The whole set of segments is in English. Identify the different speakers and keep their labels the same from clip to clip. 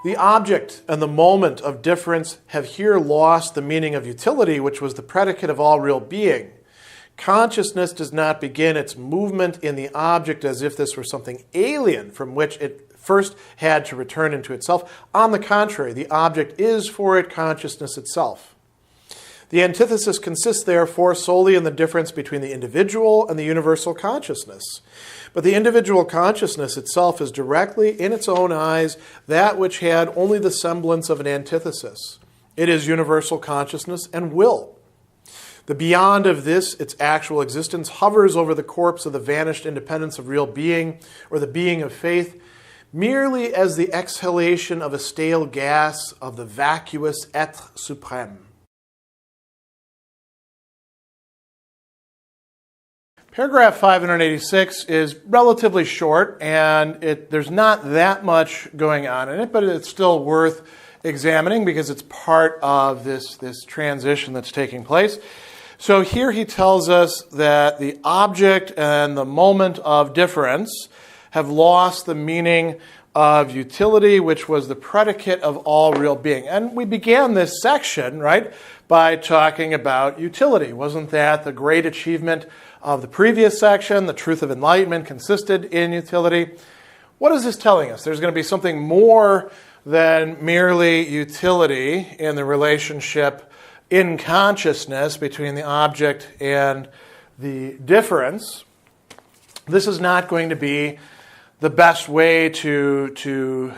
Speaker 1: The object and the moment of difference have here lost the meaning of utility, which was the predicate of all real being. Consciousness does not begin its movement in the object as if this were something alien from which it first had to return into itself. On the contrary, the object is for it consciousness itself. The antithesis consists, therefore, solely in the difference between the individual and the universal consciousness. But the individual consciousness itself is directly, in its own eyes, that which had only the semblance of an antithesis. It is universal consciousness and will. The beyond of this, its actual existence, hovers over the corpse of the vanished independence of real being, or the being of faith, merely as the exhalation of a stale gas of the vacuous être suprême. Paragraph 586 is relatively short, and there's not that much going on in it, but it's still worth examining because it's part of this transition that's taking place. So here he tells us that the object and the moment of difference have lost the meaning of utility, which was the predicate of all real being. And we began this section, right, by talking about utility. Wasn't that the great achievement of the previous section? The truth of enlightenment consisted in utility. What is this telling us? There's going to be something more than merely utility in the relationship in consciousness between the object and the difference. This is not going to be the best way to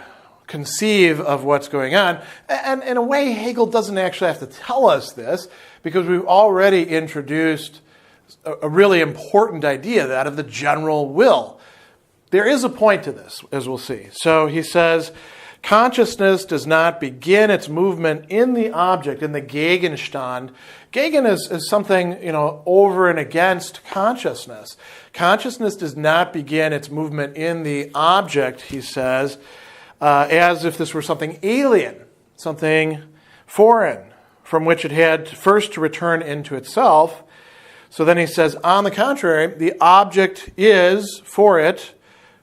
Speaker 1: conceive of what's going on. And in a way, Hegel doesn't actually have to tell us this because we've already introduced a really important idea, that of the general will. There is a point to this, as we'll see. So he says, consciousness does not begin its movement in the object, in the Gegenstand. Gegen is something, over and against consciousness. Consciousness does not begin its movement in the object, he says, as if this were something alien, something foreign, from which it had first to return into itself. So then he says, on the contrary, the object is, for it,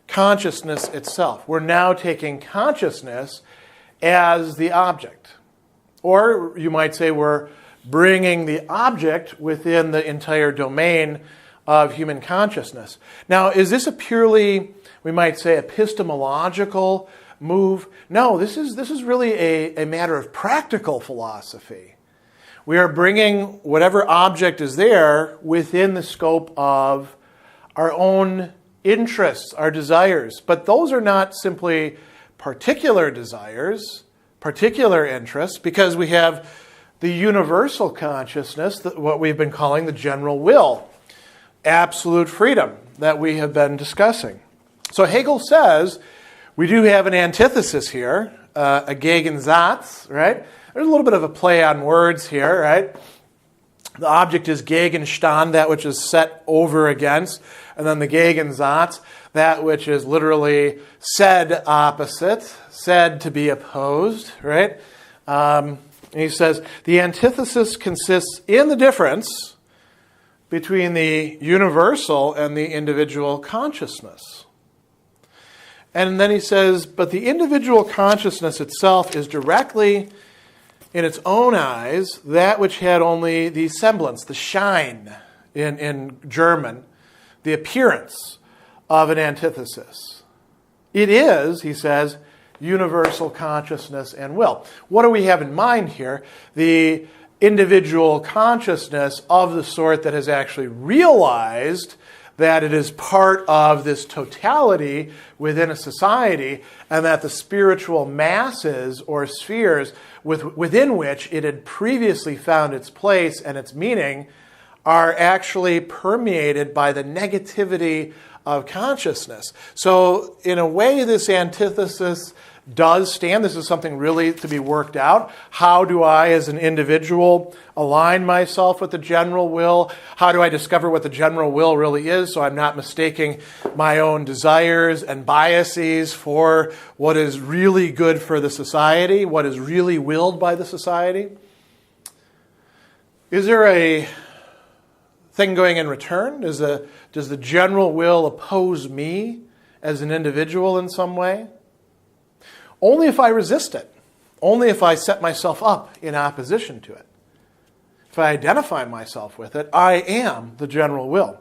Speaker 1: consciousness itself. We're now taking consciousness as the object. Or you might say we're bringing the object within the entire domain of human consciousness. Now, is this a purely, we might say, epistemological move? No, this is really a matter of practical philosophy. We are bringing whatever object is there within the scope of our own interests, our desires. But those are not simply particular desires, particular interests, because we have the universal consciousness, what we've been calling the general will, absolute freedom that we have been discussing. So Hegel says we do have an antithesis here, a Gegensatz, right? There's a little bit of a play on words here, right? The object is Gegenstand, that which is set over against, and then the Gegensatz, that which is literally said opposite, said to be opposed, right? He says, the antithesis consists in the difference between the universal and the individual consciousness. And then he says, but the individual consciousness itself is directly, in its own eyes, that which had only the semblance, the Schein in German, the appearance of an antithesis. It is, he says, universal consciousness and will. What do we have in mind here? The individual consciousness of the sort that has actually realized that it is part of this totality within a society, and that the spiritual masses or spheres within which it had previously found its place and its meaning are actually permeated by the negativity of consciousness. So in a way, this antithesis does stand. This is something really to be worked out. How do I, as an individual, align myself with the general will? How do I discover what the general will really is so I'm not mistaking my own desires and biases for what is really good for the society, what is really willed by the society? Is there a thing going in return? Does the general will oppose me as an individual in some way? only if I resist it, only if I set myself up in opposition to it. If I identify myself with it, I am the general will.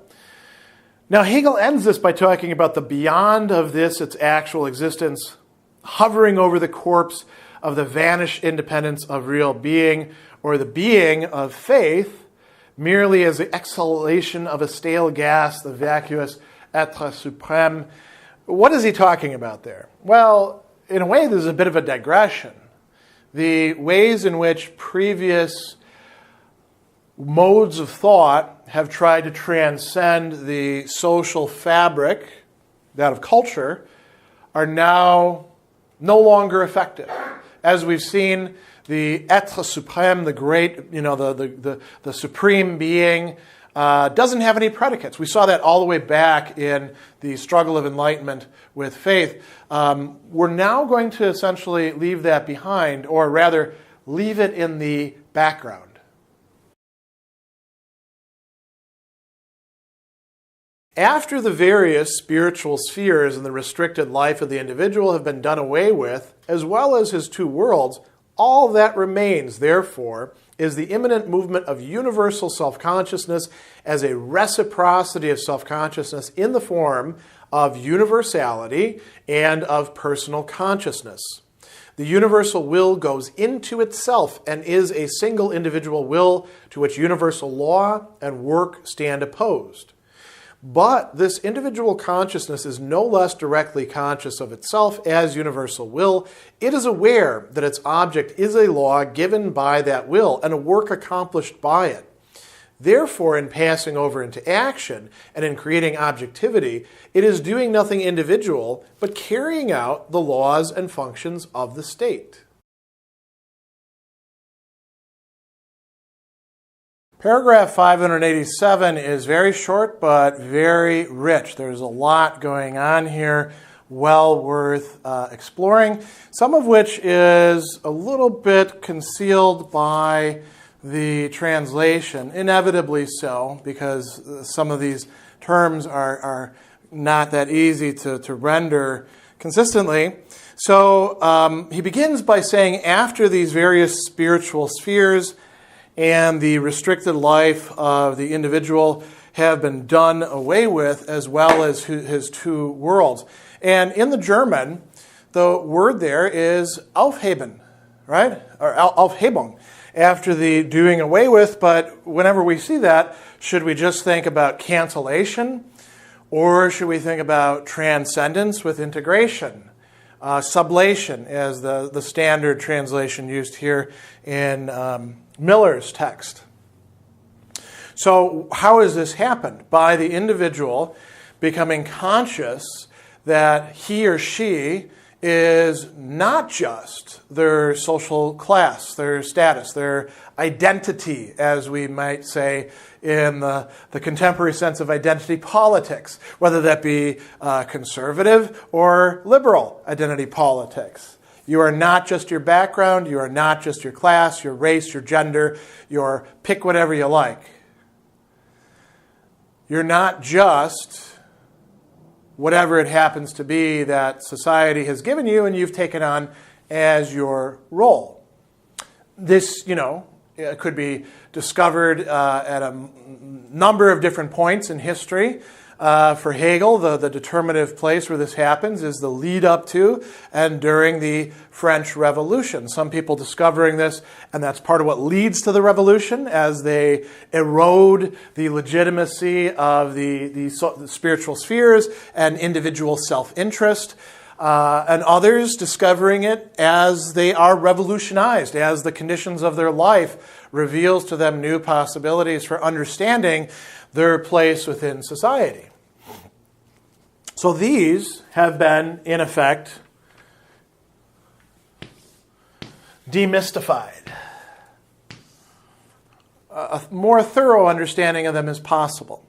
Speaker 1: Now, Hegel ends this by talking about the beyond of this, its actual existence, hovering over the corpse of the vanished independence of real being, or the being of faith, merely as the exhalation of a stale gas, the vacuous être suprême. What is he talking about there? Well, in a way, there's a bit of a digression. The ways in which previous modes of thought have tried to transcend the social fabric, that of culture, are now no longer effective. As we've seen, the être suprême, the great, the supreme being, doesn't have any predicates. We saw that all the way back in the struggle of enlightenment with faith. We're now going to essentially leave that behind, or rather, leave it in the background. After the various spiritual spheres in the restricted life of the individual have been done away with, as well as his two worlds, all that remains, therefore, is the imminent movement of universal self-consciousness as a reciprocity of self-consciousness in the form of universality and of personal consciousness. The universal will goes into itself and is a single individual will to which universal law and work stand opposed. But this individual consciousness is no less directly conscious of itself as universal will. It is aware that its object is a law given by that will and a work accomplished by it. Therefore, in passing over into action and in creating objectivity, it is doing nothing individual, but carrying out the laws and functions of the state. Paragraph 587 is very short but very rich. There's a lot going on here, well worth exploring, some of which is a little bit concealed by the translation, inevitably so, because some of these terms are not that easy to render consistently. So he begins by saying, after these various spiritual spheres and the restricted life of the individual have been done away with, as well as his two worlds. And in the German, the word there is aufheben, right? Or aufhebung, after the doing away with. But whenever we see that, should we just think about cancellation? Or should we think about transcendence with integration? Sublation, as the standard translation used here in Miller's text. So how has this happened? By the individual becoming conscious that he or she is not just their social class, their status, their identity, as we might say in the contemporary sense of identity politics, whether that be conservative or liberal identity politics. You are not just your background, you are not just your class, your race, your gender, your pick whatever you like. You're not just whatever it happens to be that society has given you and you've taken on as your role. This, could be discovered at a number of different points in history. For Hegel, the determinative place where this happens is the lead up to and during the French Revolution. Some people discovering this, and that's part of what leads to the revolution as they erode the legitimacy of the spiritual spheres and individual self-interest. And others discovering it as they are revolutionized, as the conditions of their life reveals to them new possibilities for understanding their place within society. So these have been, in effect, demystified. A more thorough understanding of them is possible.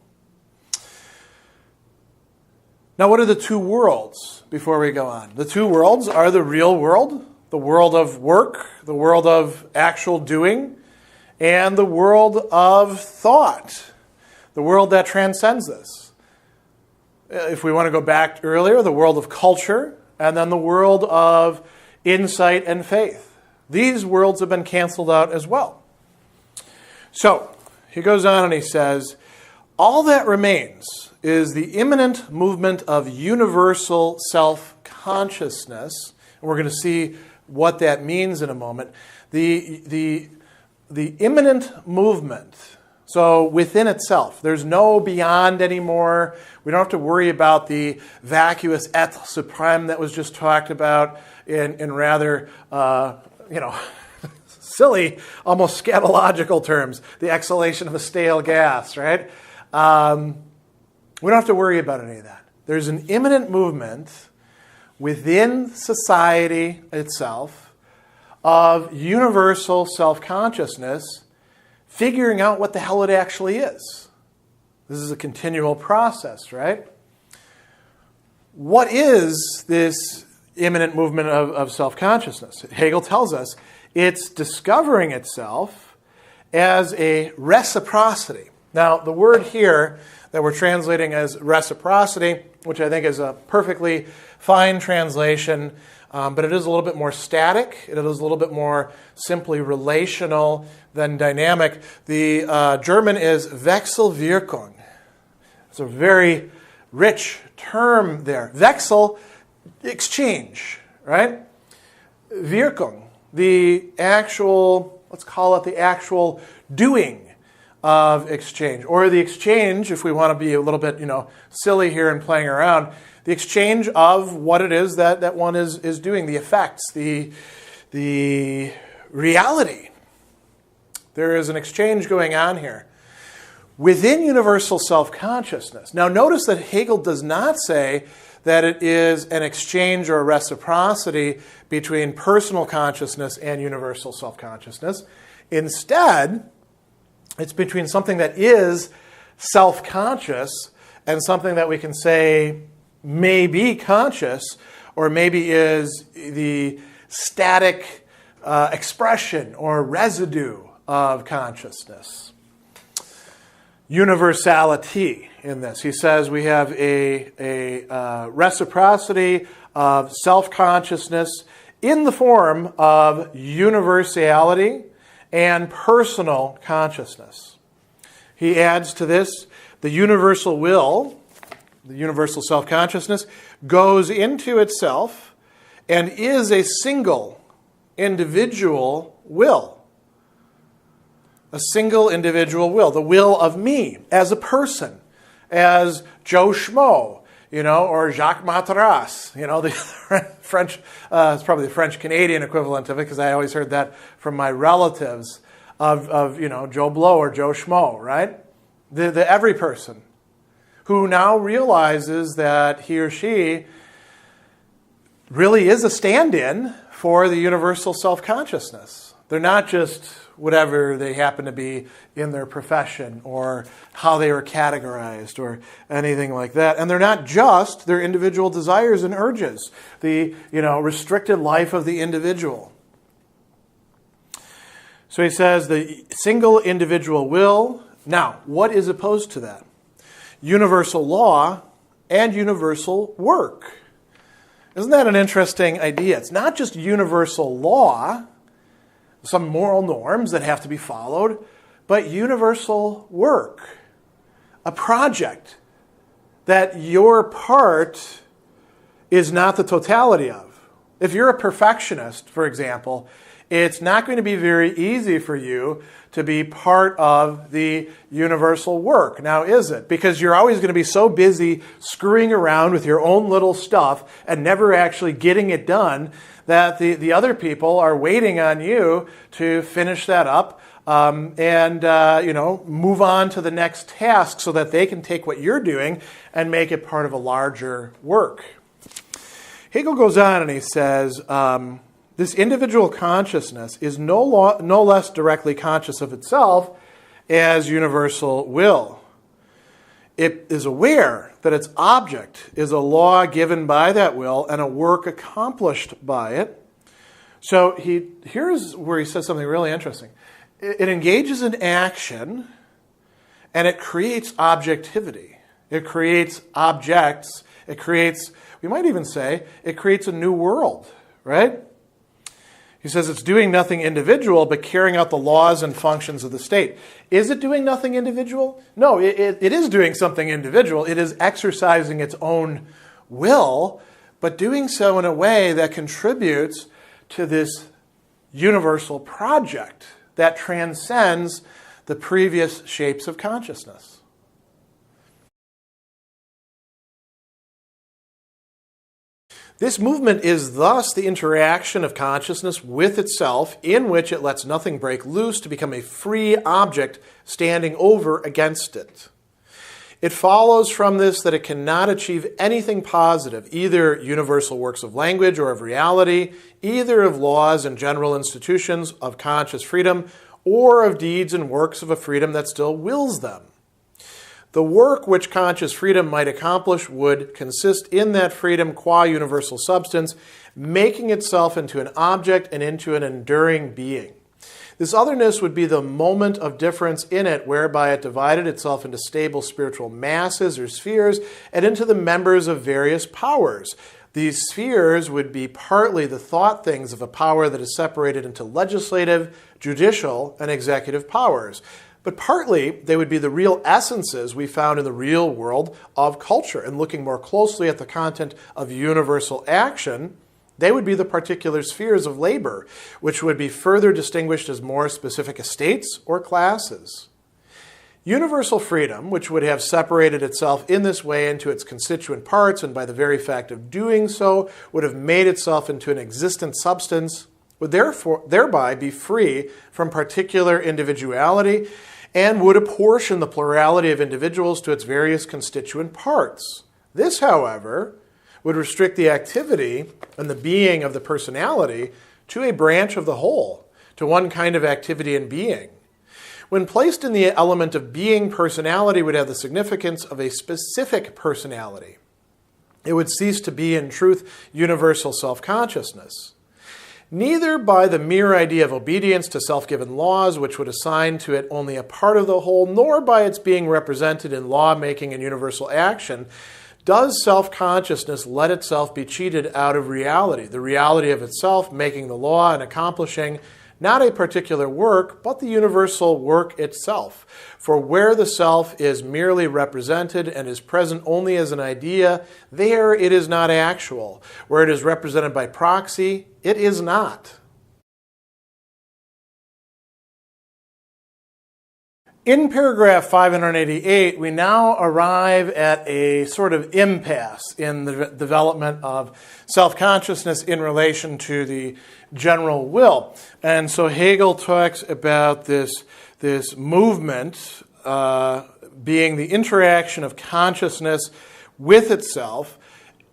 Speaker 1: Now, what are the two worlds before we go on? The two worlds are the real world, the world of work, the world of actual doing, and the world of thought, the world that transcends this. If we want to go back earlier, the world of culture, and then the world of insight and faith. These worlds have been canceled out as well. So he goes on and he says, all that remains is the imminent movement of universal self-consciousness. And we're going to see what that means in a moment. The imminent movement, so within itself, there's no beyond anymore. We don't have to worry about the vacuous être suprême that was just talked about in rather, silly, almost scatological terms, the exhalation of a stale gas, right? We don't have to worry about any of that. There's an imminent movement within society itself of universal self-consciousness figuring out what the hell it actually is. This is a continual process, right? What is this imminent movement of self-consciousness? Hegel tells us it's discovering itself as a reciprocity. Now, the word here that we're translating as reciprocity, which I think is a perfectly fine translation, but it is a little bit more static. It is a little bit more simply relational than dynamic. The German is Wechselwirkung. It's a very rich term there. Wechsel, exchange, right? Wirkung, the actual, let's call it the actual doing of exchange, or the exchange, if we want to be a little bit, silly here and playing around, the exchange of what it is that one is doing, the effects, the reality. There is an exchange going on here within universal self-consciousness. Now, notice that Hegel does not say that it is an exchange or a reciprocity between personal consciousness and universal self-consciousness. Instead, it's between something that is self-conscious and something that we can say may be conscious or maybe is the static expression or residue of consciousness. Universality in this. He says we have a reciprocity of self-consciousness in the form of universality and personal consciousness. He adds to this, the universal will, the universal self-consciousness, goes into itself and is a single individual will. A single individual will. The will of me as a person, as Joe Schmo, or Jacques Matras, the French, it's probably the French-Canadian equivalent of it, because I always heard that from my relatives of Joe Blow or Joe Schmo, right? The every person who now realizes that he or she really is a stand-in for the universal self-consciousness. They're not just whatever they happen to be in their profession or how they were categorized or anything like that. And they're not just their individual desires and urges, the restricted life of the individual. So he says the single individual will. Now, what is opposed to that? Universal law and universal work. Isn't that an interesting idea? It's not just universal law, some moral norms that have to be followed, but universal work, a project that your part is not the totality of. If you're a perfectionist, for example, it's not going to be very easy for you to be part of the universal work. Now, is it? Because you're always going to be so busy screwing around with your own little stuff and never actually getting it done that the other people are waiting on you to finish that up and move on to the next task so that they can take what you're doing and make it part of a larger work. Hegel goes on and he says, this individual consciousness is no less directly conscious of itself as universal will. It is aware that its object is a law given by that will and a work accomplished by it. So here's where he says something really interesting. It engages in action and it creates objectivity. It creates objects. We might even say, it creates a new world, right? He says it's doing nothing individual, but carrying out the laws and functions of the state. Is it doing nothing individual? No, it is doing something individual. It is exercising its own will, but doing so in a way that contributes to this universal project that transcends the previous shapes of consciousness. This movement is thus the interaction of consciousness with itself, in which it lets nothing break loose to become a free object standing over against it. It follows from this that it cannot achieve anything positive, either universal works of language or of reality, either of laws and general institutions of conscious freedom, or of deeds and works of a freedom that still wills them. The work which conscious freedom might accomplish would consist in that freedom qua universal substance, making itself into an object and into an enduring being. This otherness would be the moment of difference in it, whereby it divided itself into stable spiritual masses or spheres and into the members of various powers. These spheres would be partly the thought things of a power that is separated into legislative, judicial, and executive powers. But partly, they would be the real essences we found in the real world of culture. And looking more closely at the content of universal action, they would be the particular spheres of labor, which would be further distinguished as more specific estates or classes. Universal freedom, which would have separated itself in this way into its constituent parts, and by the very fact of doing so, would have made itself into an existent substance, would thereby be free from particular individuality and would apportion the plurality of individuals to its various constituent parts. This, however, would restrict the activity and the being of the personality to a branch of the whole, to one kind of activity and being. When placed in the element of being, personality would have the significance of a specific personality. It would cease to be, in truth, universal self-consciousness. Neither by the mere idea of obedience to self-given laws, which would assign to it only a part of the whole, nor by its being represented in law-making and universal action, does self-consciousness let itself be cheated out of reality, the reality of itself, making the law and accomplishing not a particular work, but the universal work itself. For where the self is merely represented and is present only as an idea, there it is not actual. Where it is represented by proxy, it is not. In paragraph 588, we now arrive at a sort of impasse in the development of self-consciousness in relation to the general will. And so Hegel talks about this movement being the interaction of consciousness with itself,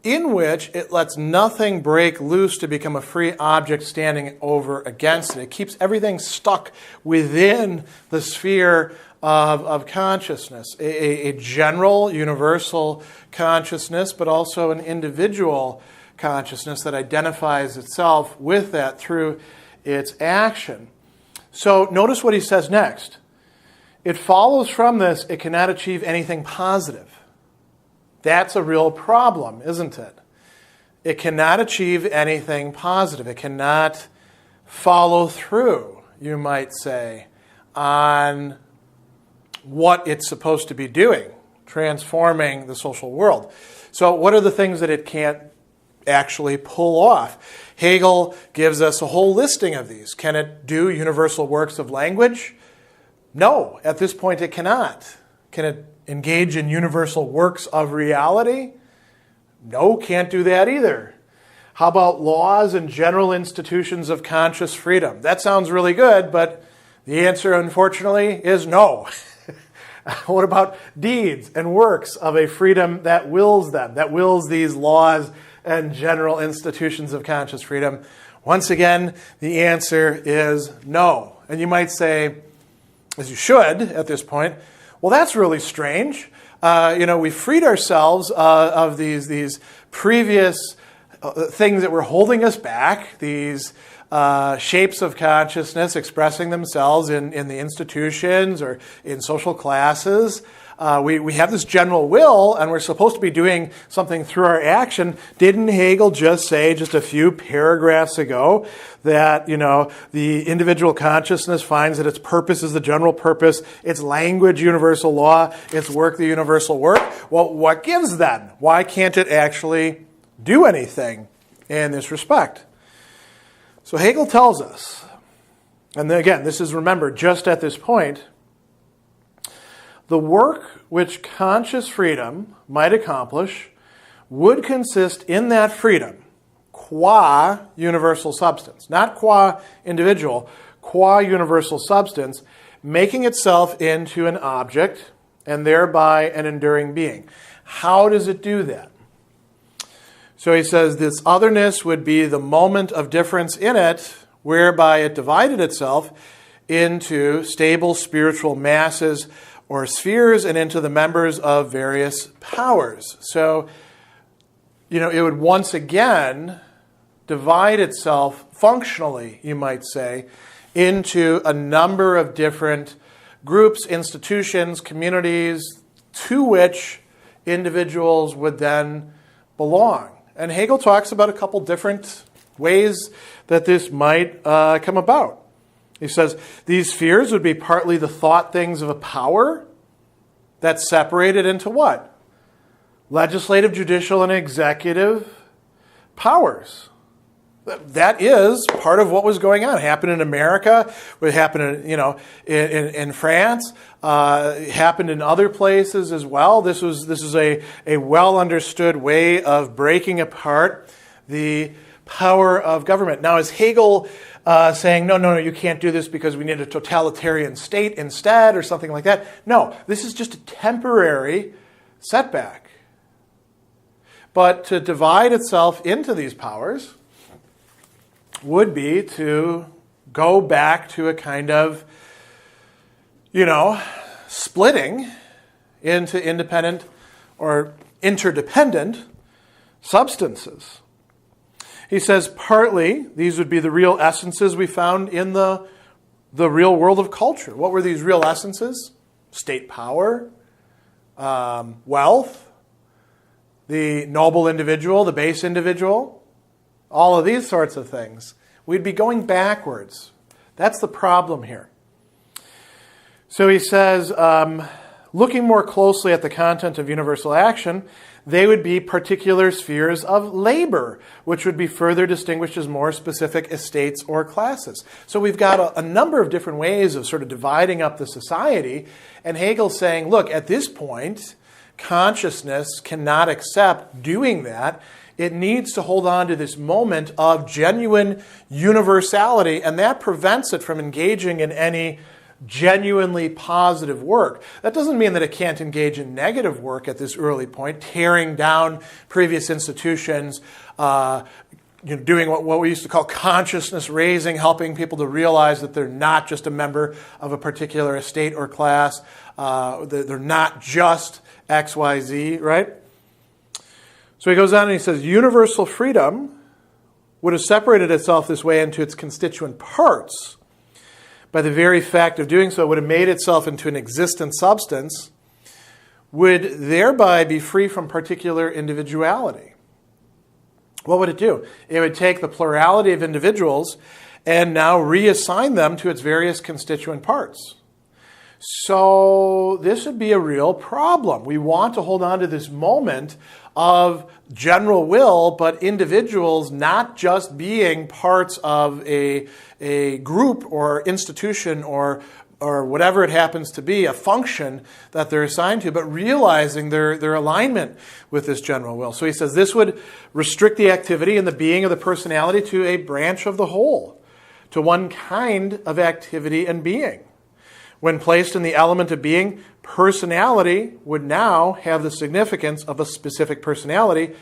Speaker 1: in which it lets nothing break loose to become a free object standing over against it. It keeps everything stuck within the sphere of consciousness, a general, universal consciousness, but also an individual consciousness that identifies itself with that through its action. So notice what he says next. It follows from this, it cannot achieve anything positive. That's a real problem, isn't it? It cannot achieve anything positive. It cannot follow through, you might say, on what it's supposed to be doing, transforming the social world. So what are the things that it can't actually pull off? Hegel gives us a whole listing of these. Can it do universal works of language? No, at this point it cannot. Can it engage in universal works of reality? No, can't do that either. How about laws and general institutions of conscious freedom? That sounds really good, but the answer, unfortunately, is no. What about deeds and works of a freedom that wills them, that wills these laws and general institutions of conscious freedom? Once again, the answer is no. And you might say, as you should at this point, well, that's really strange. We freed ourselves of these previous things that were holding us back, these shapes of consciousness expressing themselves in the institutions or in social classes. we have this general will, and we're supposed to be doing something through our action. Didn't Hegel just say just a few paragraphs ago that, the individual consciousness finds that its purpose is the general purpose, its language universal law, its work the universal work? Well, what gives then? Why can't it actually do anything in this respect? So Hegel tells us, and again, this is, remember, just at this point, the work which conscious freedom might accomplish would consist in that freedom, qua universal substance, not qua individual, qua universal substance, making itself into an object and thereby an enduring being. How does it do that? So he says this otherness would be the moment of difference in it, whereby it divided itself into stable spiritual masses or spheres and into the members of various powers. So, it would once again divide itself functionally, you might say, into a number of different groups, institutions, communities, to which individuals would then belong. And Hegel talks about a couple different ways that this might come about. He says these spheres would be partly the thought things of a power that's separated into what? Legislative, judicial, and executive powers. That is part of what was going on. It happened in America. It happened in France. It happened in other places as well. This is a well understood way of breaking apart the power of government. Now, is Hegel saying, no, you can't do this because we need a totalitarian state instead or something like that? No, this is just a temporary setback. But to divide itself into these powers would be to go back to a kind of, splitting into independent or interdependent substances. He says partly these would be the real essences we found in the real world of culture. What were these real essences? State power, wealth, the noble individual, the base individual, all of these sorts of things. We'd be going backwards. That's the problem here. So he says, looking more closely at the content of universal action, they would be particular spheres of labor, which would be further distinguished as more specific estates or classes. So we've got a number of different ways of sort of dividing up the society. And Hegel's saying, look, at this point, consciousness cannot accept doing that. It needs to hold on to this moment of genuine universality, and that prevents it from engaging in any genuinely positive work. That doesn't mean that it can't engage in negative work at this early point, tearing down previous institutions, doing what we used to call consciousness raising, helping people to realize that they're not just a member of a particular estate or class, they're not just X, Y, Z, right? So he goes on and he says, universal freedom would have separated itself this way into its constituent parts. By the very fact of doing so, it would have made itself into an existent substance, would thereby be free from particular individuality. What would it do? It would take the plurality of individuals and now reassign them to its various constituent parts. So this would be a real problem. We want to hold on to this moment of general will, but individuals not just being parts of a group or institution or whatever it happens to be, a function that they're assigned to, but realizing their alignment with this general will. So he says this would restrict the activity and the being of the personality to a branch of the whole, to one kind of activity and being. When placed in the element of being, personality would now have the significance of a specific personality.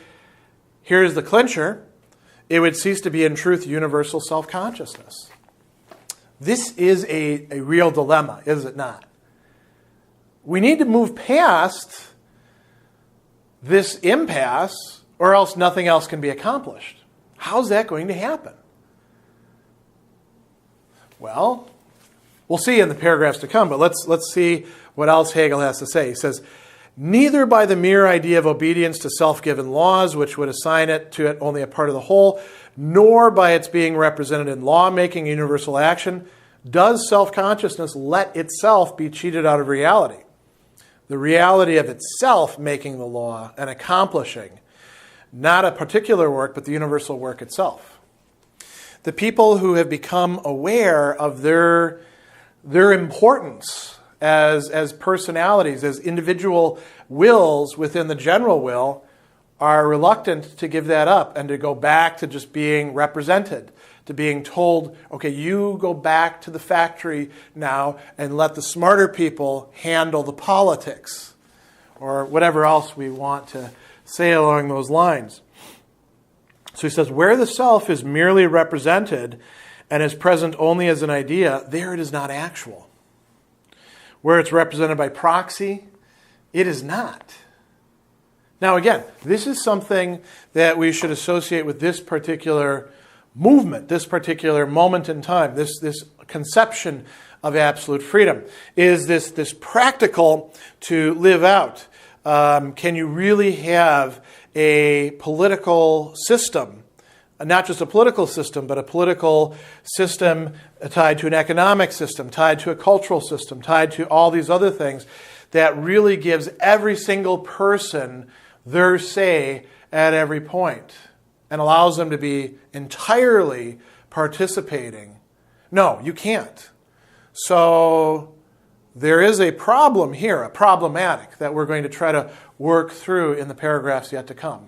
Speaker 1: Here's the clincher. It would cease to be, in truth, universal self-consciousness. This is a real dilemma, is it not? We need to move past this impasse, or else nothing else can be accomplished. How's that going to happen? Well, We'll see in the paragraphs to come, but let's see what else Hegel has to say. He says, neither by the mere idea of obedience to self-given laws, which would assign it to it only a part of the whole, nor by its being represented in law-making universal action, does self-consciousness let itself be cheated out of reality. The reality of itself making the law and accomplishing, not a particular work, but the universal work itself. The people who have become aware of their importance as personalities, as individual wills within the general will, are reluctant to give that up and to go back to just being represented, to being told, okay, you go back to the factory now and let the smarter people handle the politics, or whatever else we want to say along those lines. So he says, where the self is merely represented and is present only as an idea, there it is not actual. Where it's represented by proxy, it is not. Now again, this is something that we should associate with this particular movement, this particular moment in time, this conception of absolute freedom. Is this practical to live out? Can you really have a political system, not just a political system, but a political system tied to an economic system, tied to a cultural system, tied to all these other things that really gives every single person their say at every point and allows them to be entirely participating? No, you can't. So there is a problem here, a problematic, that we're going to try to work through in the paragraphs yet to come.